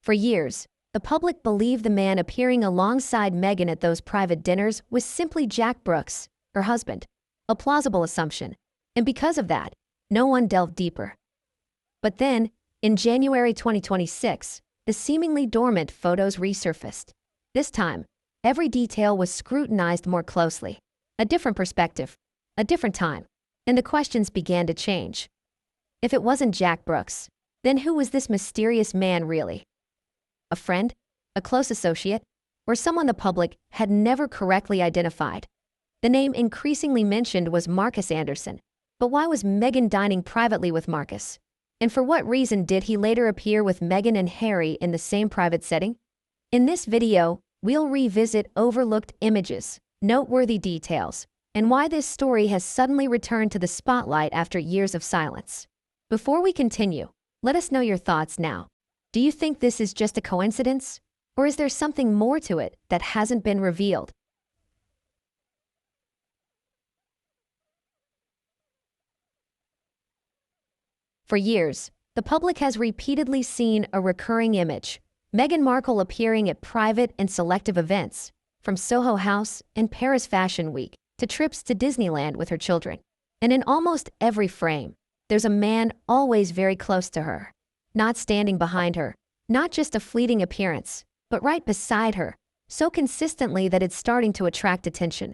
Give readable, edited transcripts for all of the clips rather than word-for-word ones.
For years, the public believed the man appearing alongside Meghan at those private dinners was simply Jack Brooks, her husband. A plausible assumption, and because of that, no one delved deeper. But then, in January 2026, the seemingly dormant photos resurfaced. This time, every detail was scrutinized more closely. A different perspective, a different time, and the questions began to change. If it wasn't Jack Brooks, then who was this mysterious man really? A friend? A close associate? Or someone the public had never correctly identified? The name increasingly mentioned was Marcus Anderson. But why was Meghan dining privately with Marcus? And for what reason did he later appear with Meghan and Harry in the same private setting? In this video, we'll revisit overlooked images, noteworthy details, and why this story has suddenly returned to the spotlight after years of silence. Before we continue, let us know your thoughts now. Do you think this is just a coincidence? Or is there something more to it that hasn't been revealed? For years, the public has repeatedly seen a recurring image: Meghan Markle appearing at private and selective events, from Soho House and Paris Fashion Week to trips to Disneyland with her children. And in almost every frame, there's a man always very close to her, not standing behind her, not just a fleeting appearance, but right beside her, so consistently that it's starting to attract attention.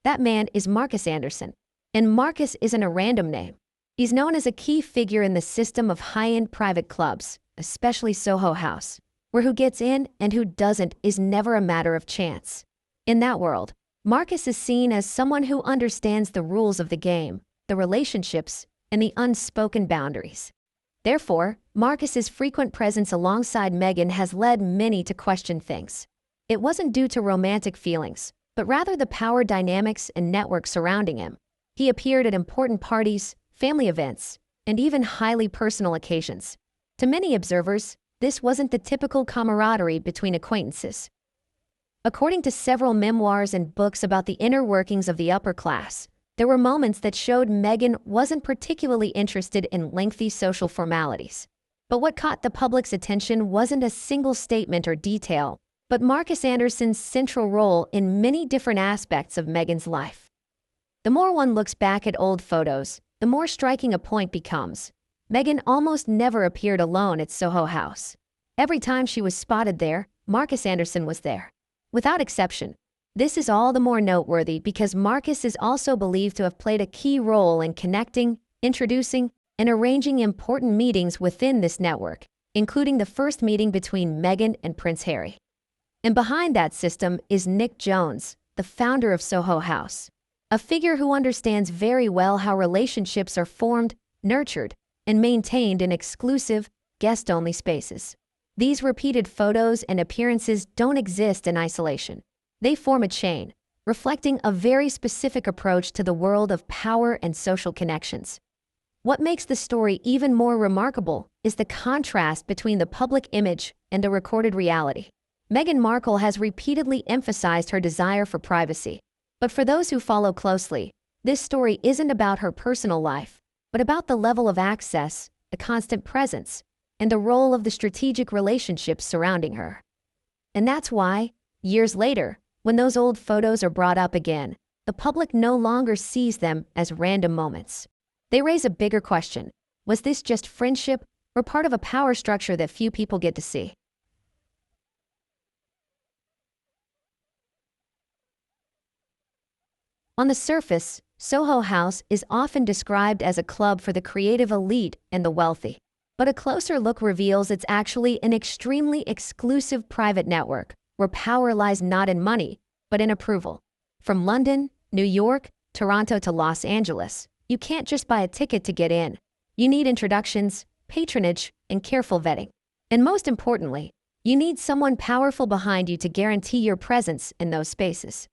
That man is Marcus Anderson, and Marcus isn't a random name. He's known as a key figure in the system of high-end private clubs, especially Soho House, where who gets in and who doesn't is never a matter of chance. In that world, Marcus is seen as someone who understands the rules of the game, the relationships, and the unspoken boundaries. Therefore, Marcus's frequent presence alongside Meghan has led many to question things. It wasn't due to romantic feelings, but rather the power dynamics and network surrounding him. He appeared at important parties, family events, and even highly personal occasions. To many observers, this wasn't the typical camaraderie between acquaintances. According to several memoirs and books about the inner workings of the upper class, there were moments that showed Meghan wasn't particularly interested in lengthy social formalities. But what caught the public's attention wasn't a single statement or detail, but Marcus Anderson's central role in many different aspects of Meghan's life. The more one looks back at old photos, the more striking a point becomes. Meghan almost never appeared alone at Soho House. Every time she was spotted there, Marcus Anderson was there. Without exception. This is all the more noteworthy because Marcus is also believed to have played a key role in connecting, introducing, and arranging important meetings within this network, including the first meeting between Meghan and Prince Harry. And behind that system is Nick Jones, the founder of Soho House, a figure who understands very well how relationships are formed, nurtured, and maintained in exclusive, guest-only spaces. These repeated photos and appearances don't exist in isolation. They form a chain, reflecting a very specific approach to the world of power and social connections. What makes the story even more remarkable is the contrast between the public image and the recorded reality. Meghan Markle has repeatedly emphasized her desire for privacy. But for those who follow closely, this story isn't about her personal life, but about the level of access, the constant presence, and the role of the strategic relationships surrounding her. And that's why, years later, when those old photos are brought up again, the public no longer sees them as random moments. They raise a bigger question: was this just friendship or part of a power structure that few people get to see? On the surface, Soho House is often described as a club for the creative elite and the wealthy. But a closer look reveals it's actually an extremely exclusive private network, where power lies not in money, but in approval. From London, New York, Toronto to Los Angeles, you can't just buy a ticket to get in. You need introductions, patronage, and careful vetting. And most importantly, you need someone powerful behind you to guarantee your presence in those spaces.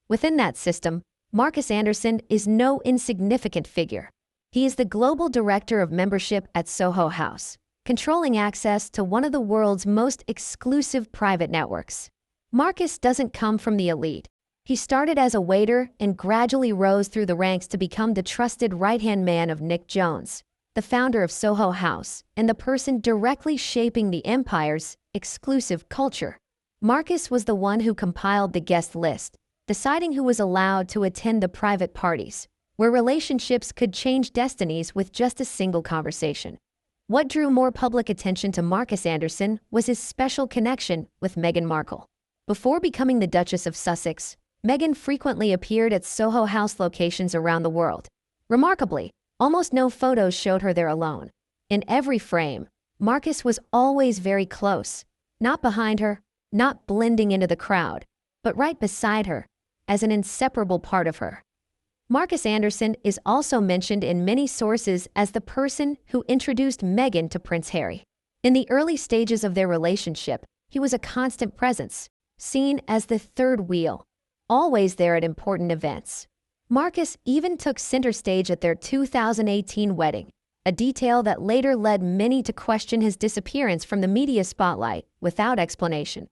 Within that system, Marcus Anderson is no insignificant figure. He is the global director of membership at Soho House, controlling access to one of the world's most exclusive private networks. Marcus doesn't come from the elite. He started as a waiter and gradually rose through the ranks to become the trusted right-hand man of Nick Jones, the founder of Soho House and the person directly shaping the empire's exclusive culture. Marcus was the one who compiled the guest list, deciding who was allowed to attend the private parties, where relationships could change destinies with just a single conversation. What drew more public attention to Marcus Anderson was his special connection with Meghan Markle. Before becoming the Duchess of Sussex, Meghan frequently appeared at Soho House locations around the world. Remarkably, almost no photos showed her there alone. In every frame, Marcus was always very close, not behind her, not blending into the crowd, but right beside her, as an inseparable part of her. Marcus Anderson is also mentioned in many sources as the person who introduced Meghan to Prince Harry. In the early stages of their relationship, he was a constant presence, seen as the third wheel, always there at important events. Marcus even took center stage at their 2018 wedding, a detail that later led many to question his disappearance from the media spotlight without explanation.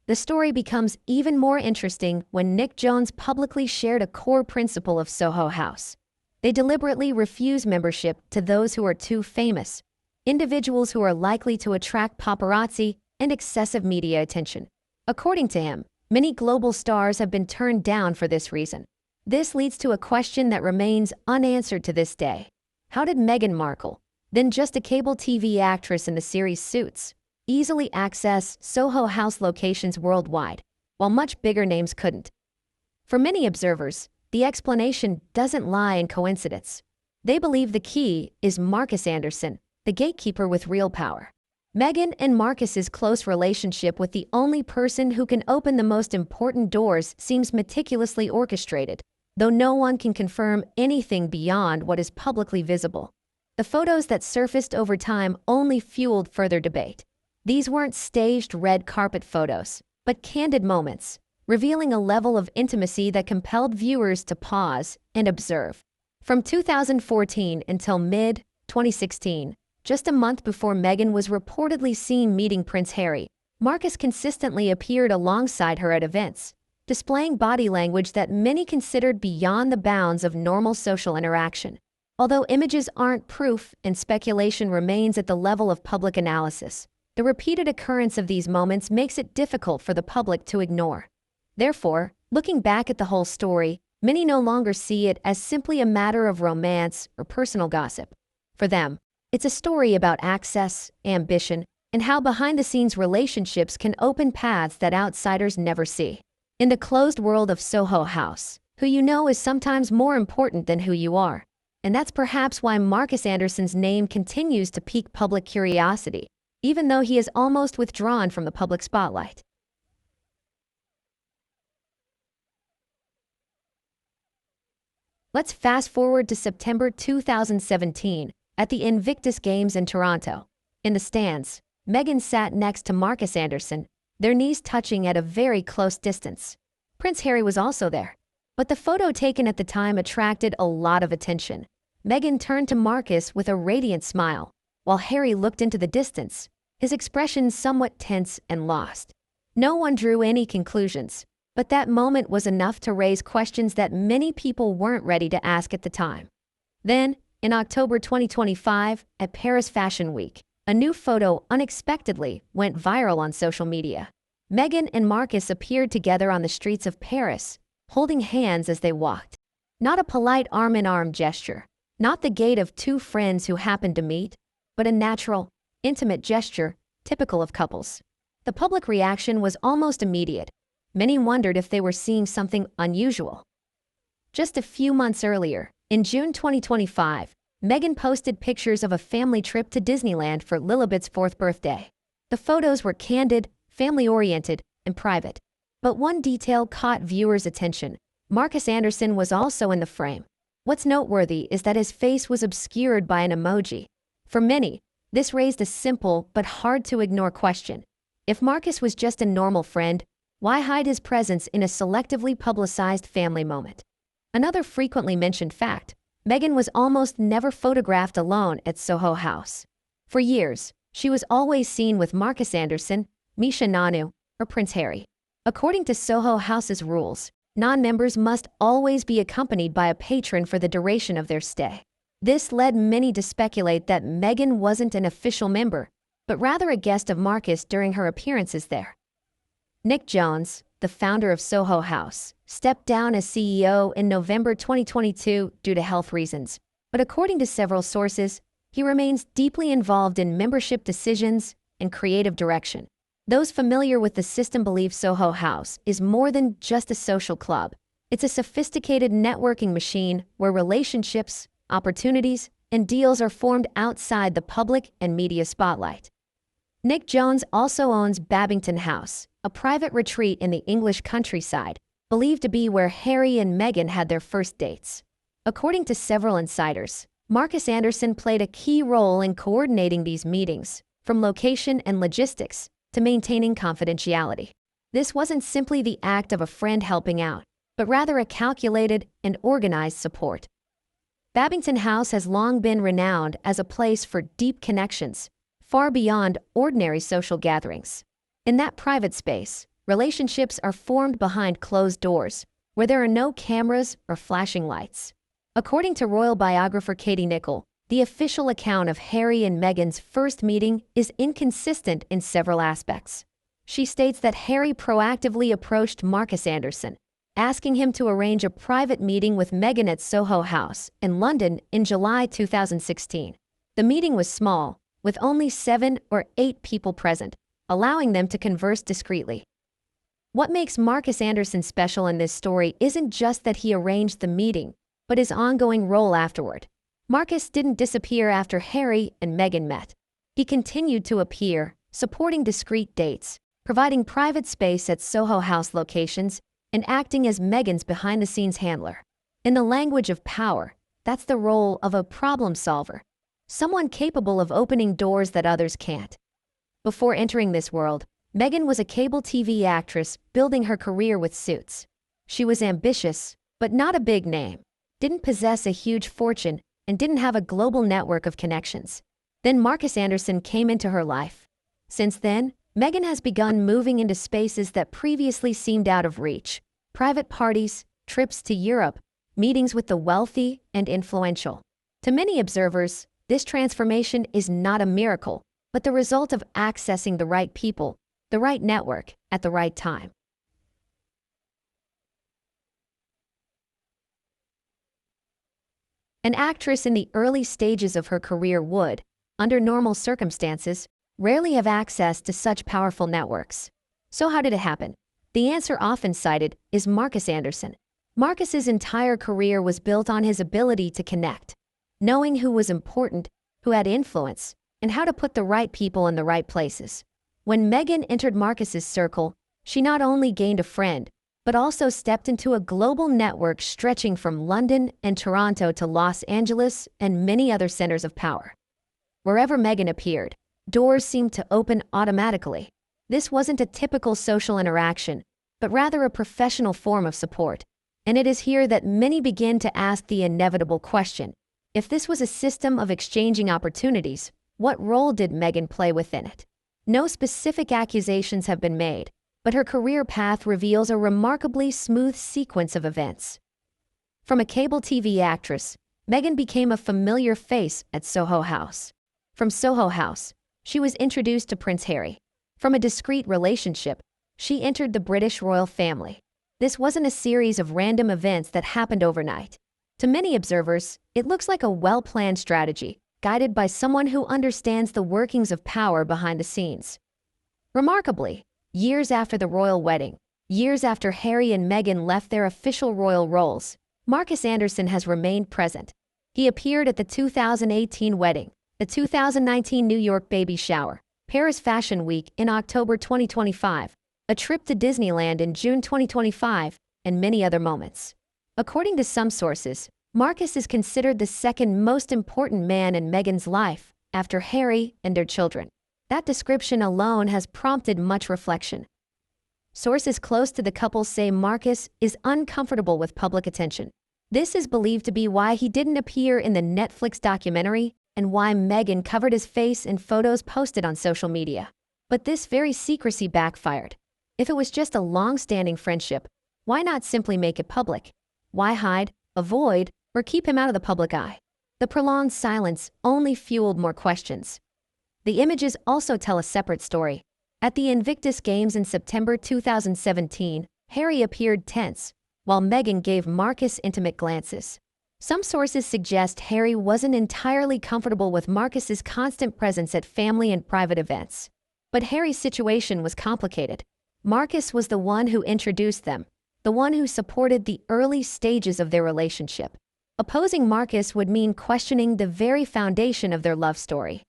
The story becomes even more interesting when Nick Jonas publicly shared a core principle of Soho House. They deliberately refuse membership to those who are too famous, individuals who are likely to attract paparazzi and excessive media attention. According to him, many global stars have been turned down for this reason. This leads to a question that remains unanswered to this day. How did Meghan Markle, then just a cable TV actress in the series Suits, easily access Soho House locations worldwide, while much bigger names couldn't? For many observers, the explanation doesn't lie in coincidence. They believe the key is Marcus Anderson, the gatekeeper with real power. Meghan and Marcus's close relationship with the only person who can open the most important doors seems meticulously orchestrated, though no one can confirm anything beyond what is publicly visible. The photos that surfaced over time only fueled further debate. These weren't staged red carpet photos, but candid moments, revealing a level of intimacy that compelled viewers to pause and observe. From 2014 until mid-2016, just a month before Meghan was reportedly seen meeting Prince Harry, Marcus consistently appeared alongside her at events, displaying body language that many considered beyond the bounds of normal social interaction. Although images aren't proof and speculation remains at the level of public analysis, the repeated occurrence of these moments makes it difficult for the public to ignore. Therefore, looking back at the whole story, many no longer see it as simply a matter of romance or personal gossip. For them, it's a story about access, ambition, and how behind-the-scenes relationships can open paths that outsiders never see. In the closed world of Soho House, who you know is sometimes more important than who you are. And that's perhaps why Marcus Anderson's name continues to pique public curiosity, even though he is almost withdrawn from the public spotlight. Let's fast forward to September 2017 at the Invictus Games in Toronto. In the stands, Meghan sat next to Marcus Anderson, their knees touching at a very close distance. Prince Harry was also there, but the photo taken at the time attracted a lot of attention. Meghan turned to Marcus with a radiant smile, while Harry looked into the distance, his expression somewhat tense and lost. No one drew any conclusions, but that moment was enough to raise questions that many people weren't ready to ask at the time. Then, in October 2025, at Paris Fashion Week, a new photo unexpectedly went viral on social media. Meghan and Marcus appeared together on the streets of Paris, holding hands as they walked. Not a polite arm-in-arm gesture, not the gait of two friends who happened to meet, but a natural, intimate gesture typical of couples. The public reaction was almost immediate. Many wondered if they were seeing something unusual. Just a few months earlier, in June 2025, Meghan posted pictures of a family trip to Disneyland for Lilibet's 4th birthday. The photos were candid, family-oriented, and private. But one detail caught viewers' attention. Marcus Anderson was also in the frame. What's noteworthy is that his face was obscured by an emoji. For many, this raised a simple but hard-to-ignore question. If Marcus was just a normal friend, why hide his presence in a selectively publicized family moment? Another frequently mentioned fact, Meghan was almost never photographed alone at Soho House. For years, she was always seen with Marcus Anderson, Misha Nanu, or Prince Harry. According to Soho House's rules, non-members must always be accompanied by a patron for the duration of their stay. This led many to speculate that Meghan wasn't an official member, but rather a guest of Markle during her appearances there. Nick Jones, the founder of Soho House, stepped down as CEO in November 2022 due to health reasons, but according to several sources, he remains deeply involved in membership decisions and creative direction. Those familiar with the system believe Soho House is more than just a social club. It's a sophisticated networking machine where relationships, opportunities, and deals are formed outside the public and media spotlight. Nick Jones also owns Babington House, a private retreat in the English countryside, believed to be where Harry and Meghan had their first dates. According to several insiders, Marcus Anderson played a key role in coordinating these meetings, from location and logistics to maintaining confidentiality. This wasn't simply the act of a friend helping out, but rather a calculated and organized support. Babington House has long been renowned as a place for deep connections, far beyond ordinary social gatherings. In that private space, relationships are formed behind closed doors, where there are no cameras or flashing lights. According to royal biographer Katie Nicholl, the official account of Harry and Meghan's first meeting is inconsistent in several aspects. She states that Harry proactively approached Marcus Anderson, asking him to arrange a private meeting with Meghan at Soho House in London in July 2016. The meeting was small, with only 7 or 8 people present, allowing them to converse discreetly. What makes Marcus Anderson special in this story isn't just that he arranged the meeting, but his ongoing role afterward. Marcus didn't disappear after Harry and Meghan met. He continued to appear, supporting discreet dates, providing private space at Soho House locations, and acting as Meghan's behind-the-scenes handler. In the language of power, that's the role of a problem solver, someone capable of opening doors that others can't. Before entering this world, Meghan was a cable TV actress building her career with Suits. She was ambitious, but not a big name, didn't possess a huge fortune, and didn't have a global network of connections. Then Marcus Anderson came into her life. Since then, Meghan has begun moving into spaces that previously seemed out of reach: private parties, trips to Europe, meetings with the wealthy and influential. To many observers, this transformation is not a miracle, but the result of accessing the right people, the right network, at the right time. An actress in the early stages of her career would, under normal circumstances, rarely have access to such powerful networks. So how did it happen? The answer often cited is Marcus Anderson. Marcus's entire career was built on his ability to connect, knowing who was important, who had influence, and how to put the right people in the right places. When Meghan entered Marcus's circle, she not only gained a friend, but also stepped into a global network stretching from London and Toronto to Los Angeles and many other centers of power. Wherever Meghan appeared, doors seemed to open automatically. This wasn't a typical social interaction, but rather a professional form of support. And it is here that many begin to ask the inevitable question: if this was a system of exchanging opportunities, what role did Meghan play within it? No specific accusations have been made, but her career path reveals a remarkably smooth sequence of events. From a cable TV actress, Meghan became a familiar face at Soho House. From Soho House, she was introduced to Prince Harry. From a discreet relationship, she entered the British royal family. This wasn't a series of random events that happened overnight. To many observers, it looks like a well-planned strategy, guided by someone who understands the workings of power behind the scenes. Remarkably, years after the royal wedding, years after Harry and Meghan left their official royal roles, Marcus Anderson has remained present. He appeared at the 2018 wedding, the 2019 New York baby shower, Paris Fashion Week in October 2025, a trip to Disneyland in June 2025, and many other moments. According to some sources, Marcus is considered the second most important man in Meghan's life, after Harry and their children. That description alone has prompted much reflection. Sources close to the couple say Marcus is uncomfortable with public attention. This is believed to be why he didn't appear in the Netflix documentary and why Meghan covered his face in photos posted on social media. But this very secrecy backfired. If it was just a long-standing friendship, why not simply make it public? Why hide, avoid, or keep him out of the public eye? The prolonged silence only fueled more questions. The images also tell a separate story. At the Invictus Games in September 2017, Harry appeared tense, while Meghan gave Marcus intimate glances. Some sources suggest Harry wasn't entirely comfortable with Marcus's constant presence at family and private events. But Harry's situation was complicated. Marcus was the one who introduced them, the one who supported the early stages of their relationship. Opposing Marcus would mean questioning the very foundation of their love story.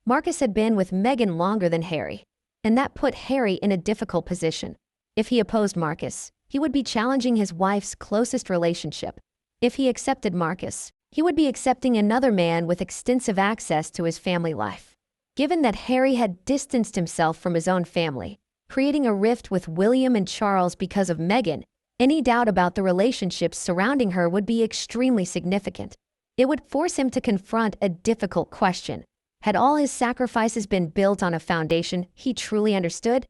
Marcus had been with Meghan longer than Harry, and that put Harry in a difficult position. If he opposed Marcus, he would be challenging his wife's closest relationship. If he accepted Marcus, he would be accepting another man with extensive access to his family life. Given that Harry had distanced himself from his own family, creating a rift with William and Charles because of Meghan, any doubt about the relationships surrounding her would be extremely significant. It would force him to confront a difficult question. Had all his sacrifices been built on a foundation he truly understood?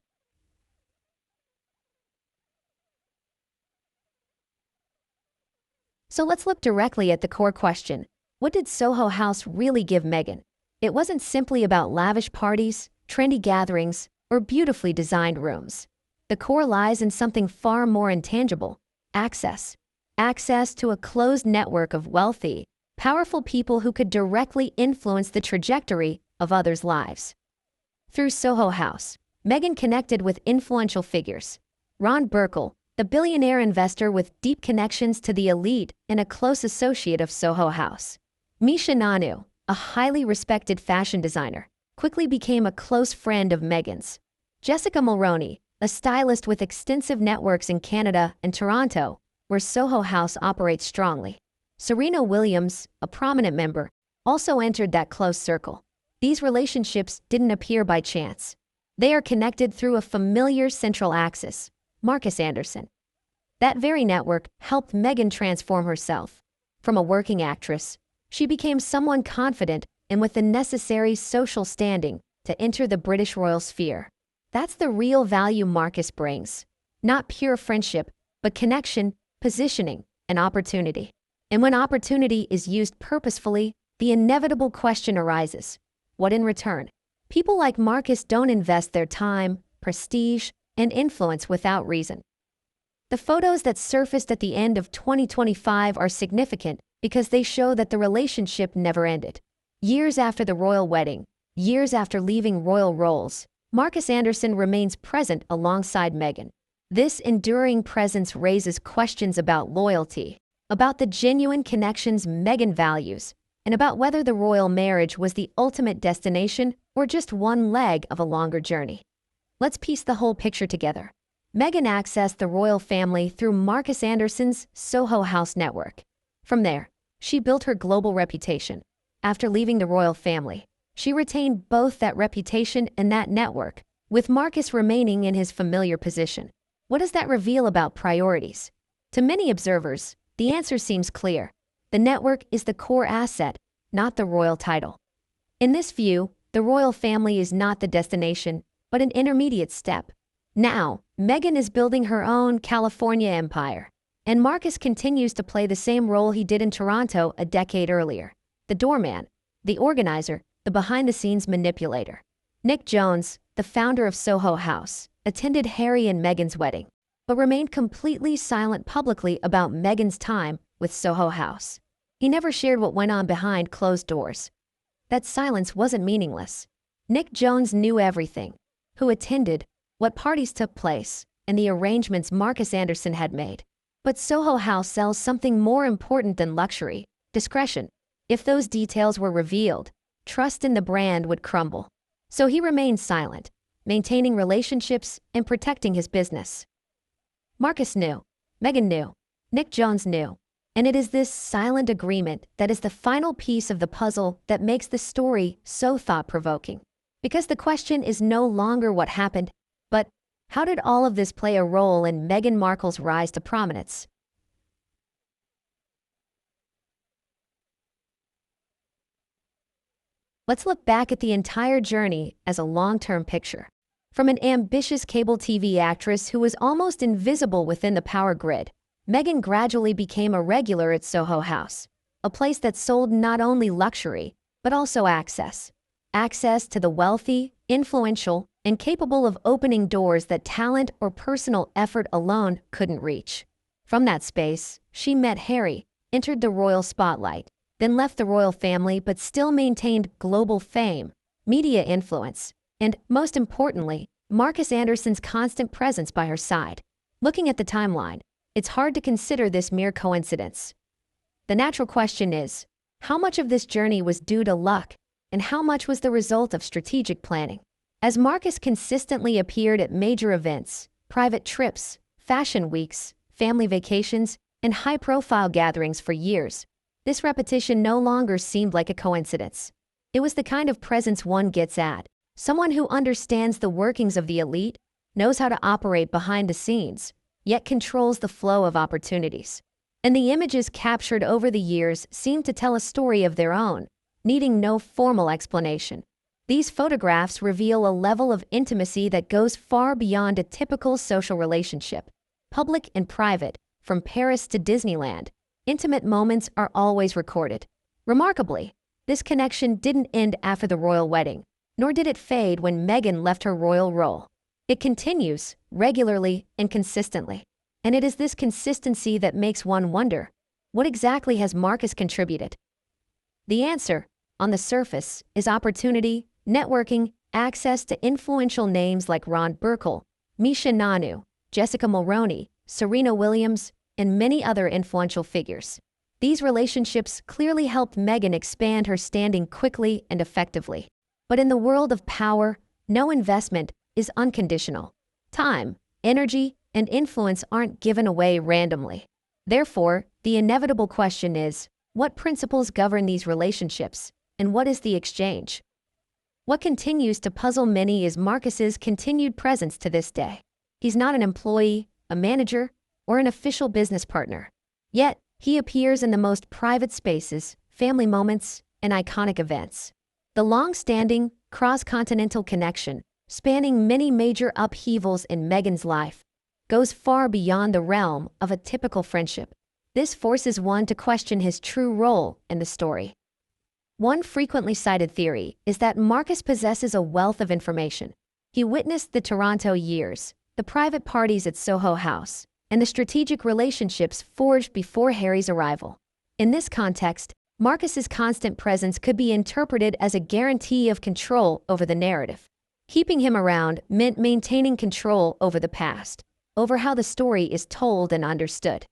So let's look directly at the core question. What did Soho House really give Meghan? It wasn't simply about lavish parties, trendy gatherings, or beautifully designed rooms. The core lies in something far more intangible: access. Access to a closed network of wealthy, powerful people who could directly influence the trajectory of others' lives. Through Soho House, Meghan connected with influential figures. Ron Burkle, the billionaire investor with deep connections to the elite and a close associate of Soho House. Misha Nanu, a highly respected fashion designer, quickly became a close friend of Meghan's. Jessica Mulroney, a stylist with extensive networks in Canada and Toronto, where Soho House operates strongly. Serena Williams, a prominent member, also entered that close circle. These relationships didn't appear by chance. They are connected through a familiar central axis: Marcus Anderson. That very network helped Meghan transform herself. From a working actress, she became someone confident and with the necessary social standing to enter the British royal sphere. That's the real value Marcus brings. Not pure friendship, but connection, positioning, and opportunity. And when opportunity is used purposefully, the inevitable question arises: what in return? People like Marcus don't invest their time, prestige, and influence without reason. The photos that surfaced at the end of 2025 are significant because they show that the relationship never ended. Years after the royal wedding, years after leaving royal roles, Marcus Anderson remains present alongside Meghan. This enduring presence raises questions about loyalty, about the genuine connections Meghan values, and about whether the royal marriage was the ultimate destination or just one leg of a longer journey. Let's piece the whole picture together. Meghan accessed the royal family through Marcus Anderson's Soho House network. From there, she built her global reputation. After leaving the royal family, she retained both that reputation and that network, with Marcus remaining in his familiar position. What does that reveal about priorities? To many observers, the answer seems clear. The network is the core asset, not the royal title. In this view, the royal family is not the destination, but an intermediate step. Now, Meghan is building her own California empire, and Marcus continues to play the same role he did in Toronto a decade earlier: the doorman, the organizer, the behind-the-scenes manipulator. Nick Jones, the founder of Soho House, attended Harry and Meghan's wedding, but remained completely silent publicly about Meghan's time with Soho House. He never shared what went on behind closed doors. That silence wasn't meaningless. Nick Jones knew everything: who attended, what parties took place, and the arrangements Marcus Anderson had made. But Soho House sells something more important than luxury: discretion. If those details were revealed, trust in the brand would crumble. So he remained silent, maintaining relationships and protecting his business. Marcus knew, Meghan knew, Nick Jones knew, and it is this silent agreement that is the final piece of the puzzle that makes the story so thought-provoking. Because the question is no longer what happened, but how did all of this play a role in Meghan Markle's rise to prominence? Let's look back at the entire journey as a long-term picture. From an ambitious cable TV actress who was almost invisible within the power grid, Meghan gradually became a regular at Soho House. a place that sold not only luxury, but also access. Access to the wealthy, influential, and capable of opening doors that talent or personal effort alone couldn't reach. From that space, she met Harry, entered the royal spotlight, then left the royal family but still maintained global fame, media influence, and, most importantly, Marcus Anderson's constant presence by her side. Looking at the timeline, it's hard to consider this mere coincidence. The natural question is, how much of this journey was due to luck, and how much was the result of strategic planning? As Marcus consistently appeared at major events, private trips, fashion weeks, family vacations, and high-profile gatherings for years, this repetition no longer seemed like a coincidence. It was the kind of presence one gets at someone who understands the workings of the elite, knows how to operate behind the scenes, yet controls the flow of opportunities. And the images captured over the years seem to tell a story of their own, needing no formal explanation. These photographs reveal a level of intimacy that goes far beyond a typical social relationship. Public and private, from Paris to Disneyland, intimate moments are always recorded. Remarkably, this connection didn't end after the royal wedding, nor did it fade when Meghan left her royal role. It continues, regularly and consistently. And it is this consistency that makes one wonder, what exactly has Marcus contributed? The answer, on the surface, is opportunity, networking, access to influential names like Ron Burkle, Misha Nanu, Jessica Mulroney, Serena Williams, and many other influential figures. These relationships clearly helped Meghan expand her standing quickly and effectively. But in the world of power, no investment is unconditional. Time, energy, and influence aren't given away randomly. Therefore, the inevitable question is, what principles govern these relationships, and what is the exchange? What continues to puzzle many is Marcus's continued presence to this day. He's not an employee, a manager, or an official business partner. Yet, he appears in the most private spaces, family moments, and iconic events. The long-standing, cross-continental connection, spanning many major upheavals in Meghan's life, goes far beyond the realm of a typical friendship. This forces one to question his true role in the story. One frequently cited theory is that Marcus possesses a wealth of information. He witnessed the Toronto years, the private parties at Soho House, and the strategic relationships forged before Harry's arrival. In this context, Marcus's constant presence could be interpreted as a guarantee of control over the narrative. Keeping him around meant maintaining control over the past, over how the story is told and understood.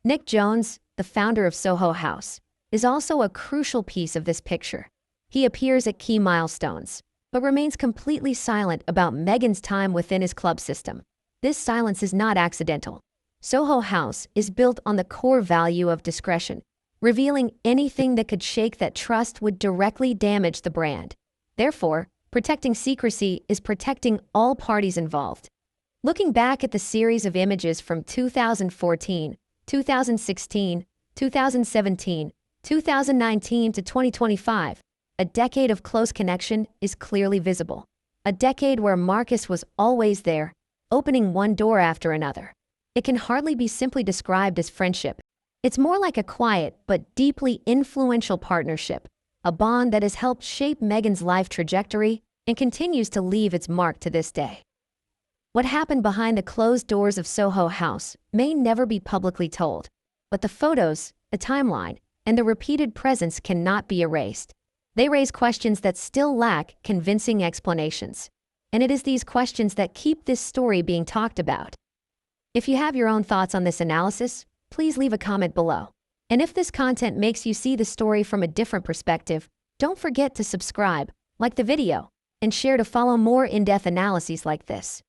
Nick Jones, the founder of Soho House, is also a crucial piece of this picture. He appears at key milestones, but remains completely silent about Meghan's time within his club system. This silence is not accidental. Soho House is built on the core value of discretion. Revealing anything that could shake that trust would directly damage the brand. Therefore, protecting secrecy is protecting all parties involved. Looking back at the series of images from 2014, 2016, 2017, 2019 to 2025, a decade of close connection is clearly visible. A decade where Marcus was always there, opening one door after another. It can hardly be simply described as friendship. It's more like a quiet but deeply influential partnership, a bond that has helped shape Meghan's life trajectory and continues to leave its mark to this day. What happened behind the closed doors of Soho House may never be publicly told, but the photos, the timeline, and the repeated presence cannot be erased. They raise questions that still lack convincing explanations, and it is these questions that keep this story being talked about. If you have your own thoughts on this analysis, please leave a comment below. And if this content makes you see the story from a different perspective, don't forget to subscribe, like the video, and share to follow more in-depth analyses like this.